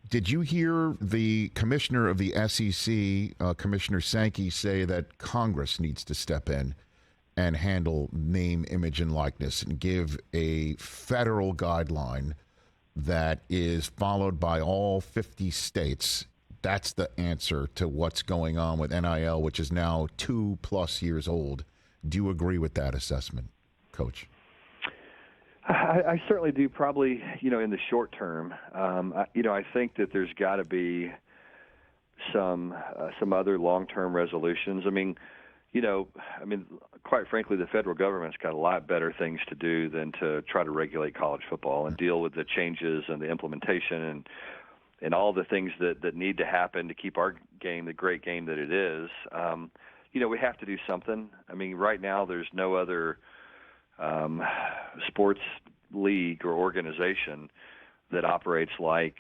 Did you hear the commissioner of the SEC, Commissioner Sankey, say that Congress needs to step in and handle name, image, and likeness and give a federal guideline that is followed by all 50 states? That's the answer to what's going on with NIL, which is now 2+ years old. Do you agree with that assessment, Coach? I certainly do. Probably, in the short term, I think that there's got to be some other long-term resolutions. Quite frankly, the federal government's got a lot better things to do than to try to regulate college football and deal with the changes and the implementation and all the things that need to happen to keep our game the great game that it is. We have to do something. Right now there's no other sports league or organization that operates like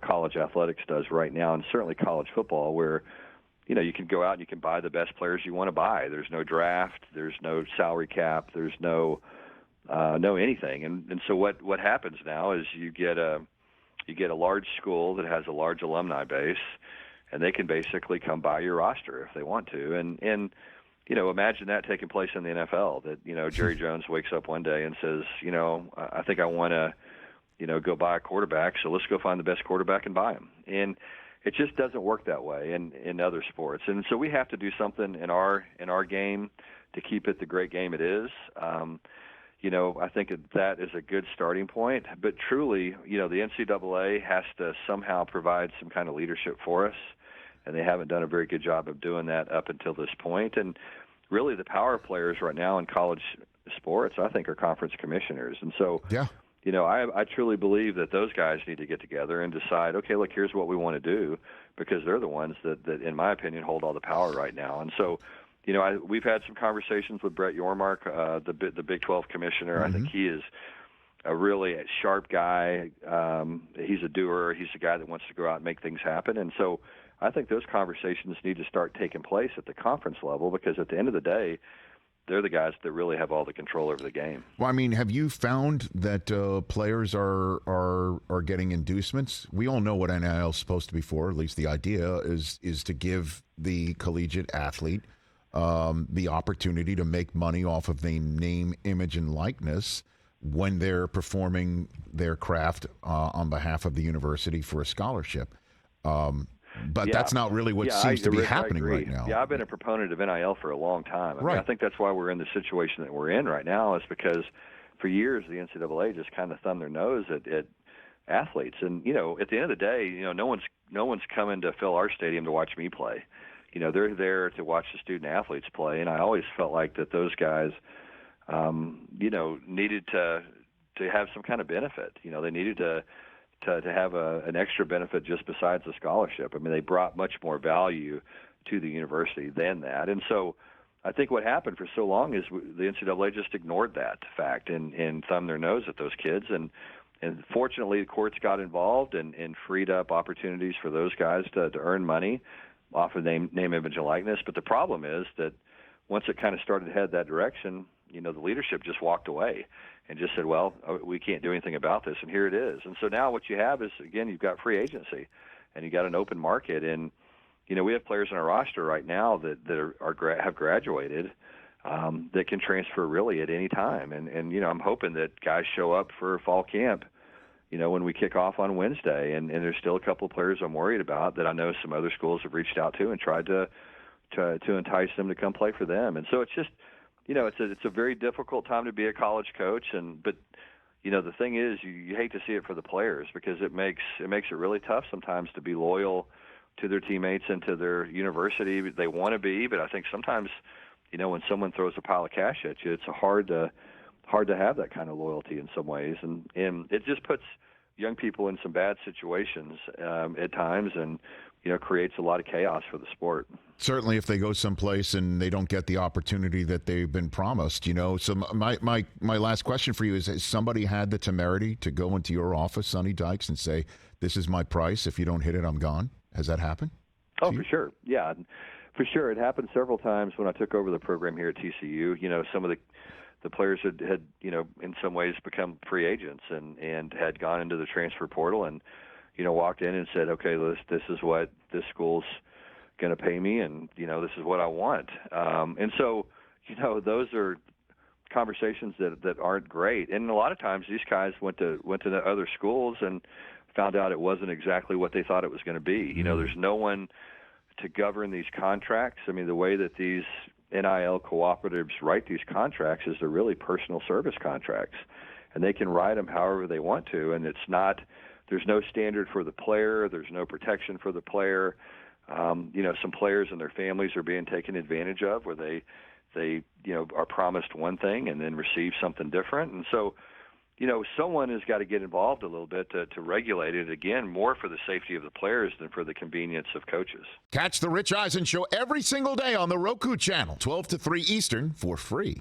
college athletics does right now, and certainly college football, where you can go out and you can buy the best players you want to buy. There's no draft, there's no salary cap, there's no anything. And so what happens now is you get a large school that has a large alumni base, and they can basically come buy your roster if they want to. And imagine that taking place in the NFL, that, Jerry Jones wakes up one day and says, I think I want to, go buy a quarterback, so let's go find the best quarterback and buy him. And it just doesn't work that way in other sports. And so we have to do something in our game to keep it the great game it is. I think that is a good starting point. But truly, the NCAA has to somehow provide some kind of leadership for us, and they haven't done a very good job of doing that up until this point. And really the power players right now in college sports, I think, are conference commissioners. And so, yeah. I truly believe that those guys need to get together and decide, okay, look, here's what we want to do, because they're the ones that in my opinion, hold all the power right now. And so, we've had some conversations with Brett Yormark, the Big 12 commissioner. Mm-hmm. I think he is a really sharp guy. He's a doer. He's a guy that wants to go out and make things happen. And so I think those conversations need to start taking place at the conference level, because at the end of the day, they're the guys that really have all the control over the game. Well, have you found that players are getting inducements? We all know what NIL is supposed to be for. At least the idea is to give the collegiate athlete the opportunity to make money off of the name, image, and likeness when they're performing their craft on behalf of the university for a scholarship. But that's not really what seems to be happening right now. Yeah, I've been a proponent of NIL for a long time. Right. I think that's why we're in the situation that we're in right now, is because for years the NCAA just kind of thumbed their nose at athletes. And, at the end of the day, no one's coming to fill our stadium to watch me play. They're there to watch the student athletes play. And I always felt like that those guys, needed to have some kind of benefit. They needed to have an extra benefit just besides the scholarship. They brought much more value to the university than that. And so I think what happened for so long is the NCAA just ignored that fact and thumbed their nose at those kids. And fortunately, the courts got involved and freed up opportunities for those guys to earn money off of name, image, and likeness. But the problem is that once it kind of started to head that direction, the leadership just walked away and just said, well, we can't do anything about this, and here it is. And so now what you have is, again, you've got free agency, and you've got an open market. And, we have players on our roster right now that have graduated that can transfer really at any time. And I'm hoping that guys show up for fall camp, when we kick off on Wednesday. And there's still a couple of players I'm worried about that I know some other schools have reached out to and tried to entice them to come play for them. And so it's just, it's a very difficult time to be a college coach, but the thing is, you hate to see it for the players, because it makes it really tough sometimes to be loyal to their teammates and to their university. They want to be, but I think sometimes, when someone throws a pile of cash at you, it's hard to have that kind of loyalty in some ways, and it just puts young people in some bad situations at times, and creates a lot of chaos for the sport. Certainly, if they go someplace and they don't get the opportunity that they've been promised, So my last question for you is: has somebody had the temerity to go into your office, Sonny Dykes, and say, "This is my price. If you don't hit it, I'm gone"? Has that happened? Oh, for sure. Yeah, for sure. It happened several times when I took over the program here at TCU. Some of the players had in some ways become free agents and had gone into the transfer portal, and walked in and said, okay, this is what this school's going to pay me, and this is what I want. And so, those are conversations that aren't great. And a lot of times these guys went to the other schools and found out it wasn't exactly what they thought it was going to be. There's no one to govern these contracts. I mean, the way that these NIL cooperatives write these contracts is they're really personal service contracts, and they can write them however they want to. And there's no standard for the player. There's no protection for the player. Some players and their families are being taken advantage of, where they are promised one thing and then receive something different. And so, someone has got to get involved a little bit to regulate it, again, more for the safety of the players than for the convenience of coaches. Catch the Rich Eisen Show every single day on the Roku channel, 12 to 3 Eastern, for free.